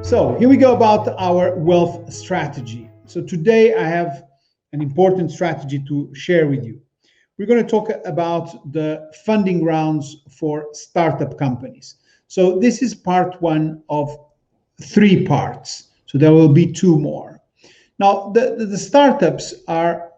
So here we go about our wealth strategy. So today I have an important strategy to share with you. We're going to talk about the funding rounds for startup companies. So this is part one of 3 parts. So there will be 2 more. Now, the startups are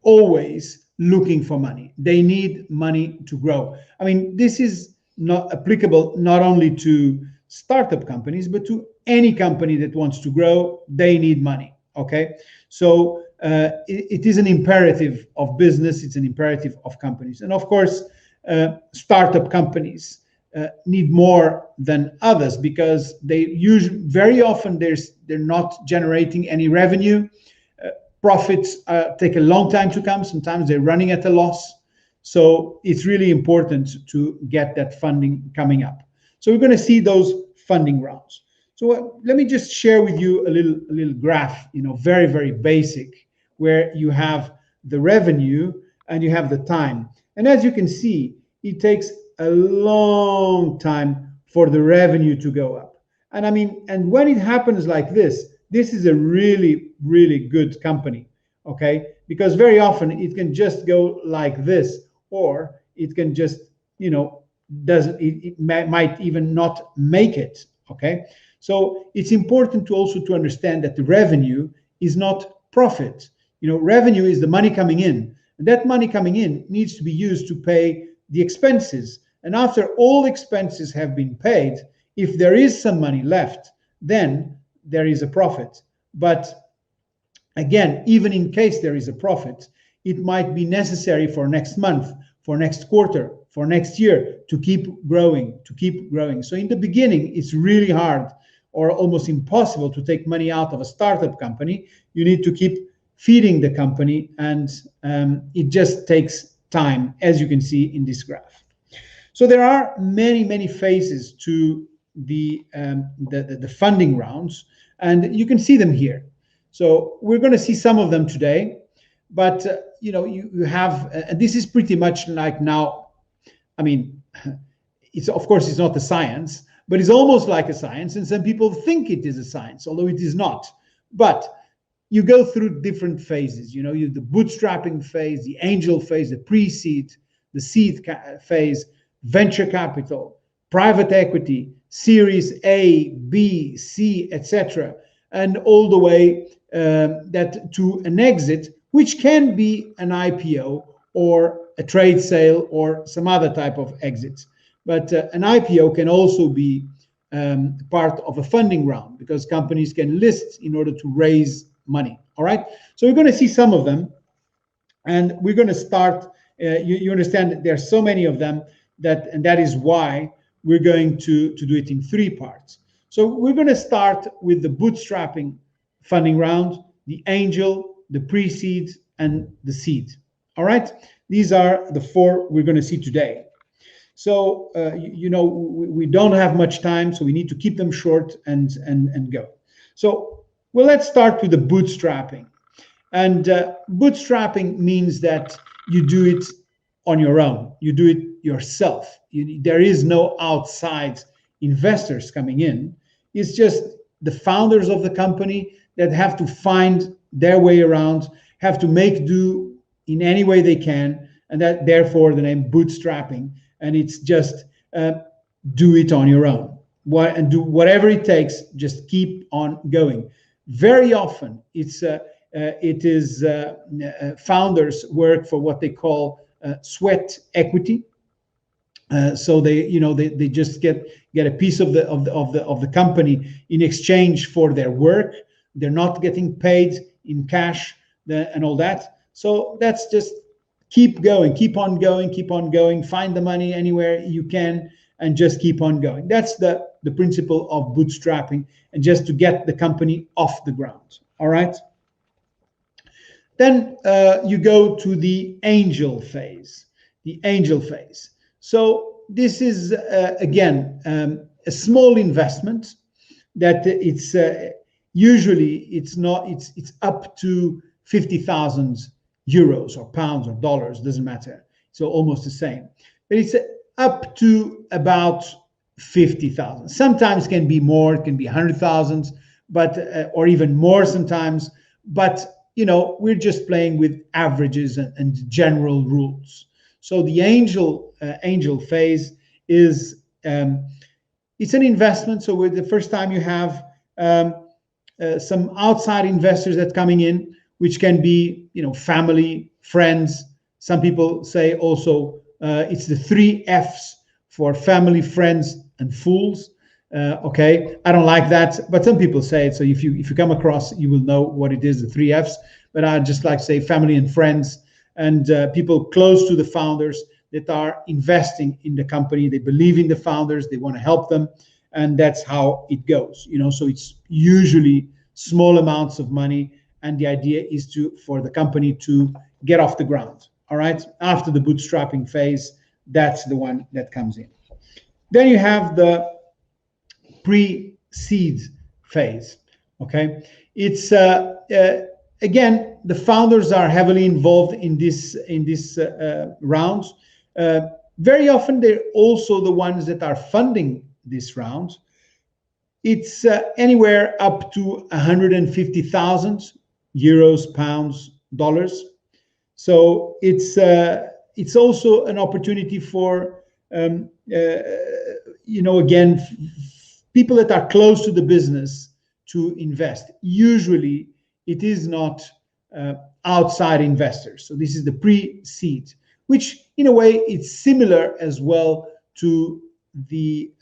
always looking for money. They need money to grow. I mean, this is not applicable not only to startup companies, but to any company that wants to grow. They need money. Okay, so it is an imperative of business. It's an imperative of companies, and of course, startup companies need more than others because they usually very often they're not generating any revenue. Profits take a long time to come. Sometimes they're running at a loss. So it's really important to get that funding coming up. So we're going to see those funding rounds. So let me just share with you a little graph, very, very basic, where you have the revenue and you have the time. And as you can see, it takes a long time for the revenue to go up. And I mean, and when it happens like this is a really, really good company, okay? Because very often it can just go like this, or it can just, it might even not make it, okay? So it's important to also to understand that the revenue is not profit. Revenue is the money coming in. And that money coming in needs to be used to pay the expenses. And after all expenses have been paid, if there is some money left, then there is a profit. But again, even in case there is a profit, it might be necessary for next month, for next quarter, for next year to keep growing, So in the beginning, it's really hard or almost impossible to take money out of a startup company. You need to keep feeding the company, and it just takes time, as you can see in this graph. So there are many, many phases to the funding rounds, and you can see them here. So we're going to see some of them today, but you have this is pretty much like now. I mean, it's of course it's not a science, but it's almost like a science, and some people think it is a science, although it is not. But you go through different phases. You have the bootstrapping phase, the angel phase, the pre-seed, the seed phase, venture capital, private equity, Series A, B, C, etc., and all the way that to an exit, which can be an IPO or a trade sale or some other type of exit. But an IPO can also be part of a funding round because companies can list in order to raise money. All right. So we're going to see some of them, and we're going to start. You understand that there are so many of them and that is why we're going to do it in 3 parts. So we're going to start with the bootstrapping funding round, the angel, the pre-seed, and the seed. All right. These are the 4 we're going to see today. So, we don't have much time, so we need to keep them short and go. So, well, let's start with the bootstrapping. And bootstrapping means that you do it on your own. You do it yourself. There is no outside investors coming in. It's just the founders of the company that have to find their way around, have to make do in any way they can, and that therefore the name bootstrapping. And it's just do it on your own. And do whatever it takes. Just keep on going. Very often, it is founders work for what they call sweat equity. So they just get a piece of the company in exchange for their work. They're not getting paid in cash and all that. So that's just keep going, keep on going, find the money anywhere you can, and just keep on going. That's the principle of bootstrapping, and just to get the company off the ground. All right. Then you go to the angel phase. The angel phase. So this is again a small investment that it's usually it's up to 50,000 euros or pounds or dollars, doesn't matter. So almost the same. But it's up to about 50,000. Sometimes can be more, it can be 100,000, but or even more sometimes. But we're just playing with averages and general rules. So the angel phase is it's an investment. So with the first time you have some outside investors that coming in, which can be family, friends. Some people say also it's the 3 Fs for family, friends, and fools. Okay, I don't like that, but some people say it. So if you come across, you will know what it is, the 3 Fs. But I just like to say family and friends, and people close to the founders that are investing in the company. They believe in the founders. They want to help them, and that's how it goes. So it's usually small amounts of money, and the idea is for the company to get off the ground. All right, after the bootstrapping phase, that's the one that comes in. Then you have the pre-seed phase. Okay, it's again, the founders are heavily involved in this rounds. Very often, they're also the ones that are funding this round. It's anywhere up to 150,000 euros, pounds, dollars. So it's also an opportunity for again, people that are close to the business to invest. Usually, it is not outside investors. So this is the pre-seed, which in a way it's similar as well to the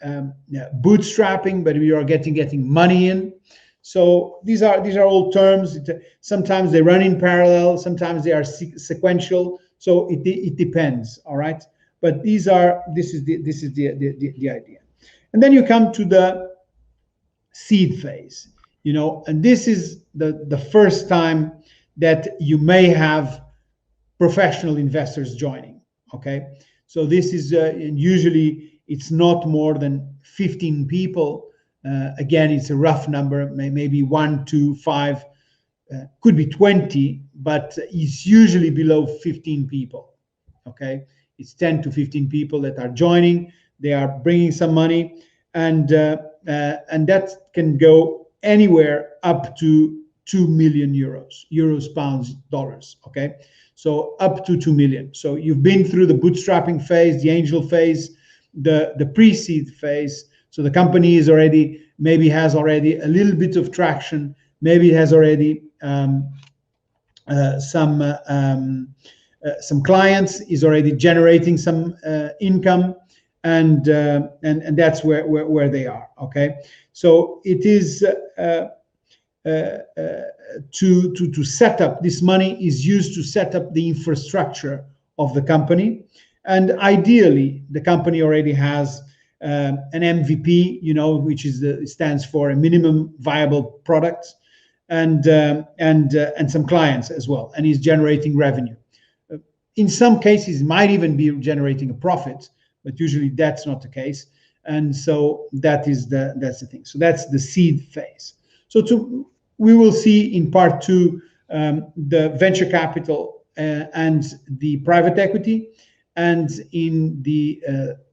bootstrapping, but we are getting money in. So these are all terms. Sometimes they run in parallel, sometimes they are sequential. So it depends. All right, but this is the idea. And then you come to the seed phase, and this is the first time that you may have professional investors joining. Okay, so this is usually it's not more than 15 people. Again, it's a rough number, maybe 1, 2, 5, could be 20, but it's usually below 15 people. Okay, it's 10 to 15 people that are joining. They are bringing some money, and that can go anywhere up to 2 million euros, pounds, dollars. Okay, so up to 2 million. So you've been through the bootstrapping phase, the angel phase, the pre-seed phase. So the company is maybe has already a little bit of traction. Maybe it has already some clients, is already generating some income, and that's where they are. Okay, so it is to set up this money is used to set up the infrastructure of the company, and ideally the company already has an MVP, which stands for a minimum viable product, and some clients as well, and is generating revenue. In some cases, might even be generating a profit, but usually that's not the case. And so that's the thing. So that's the seed phase. So we will see in part 2 the venture capital and the private equity, and in the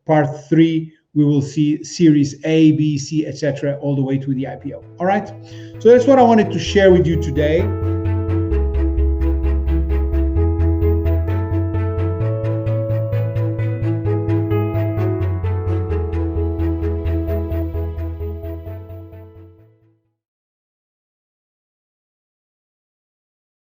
part 3 we will see series A, B, C, etc., all the way to the IPO. All right. So that's what I wanted to share with you today.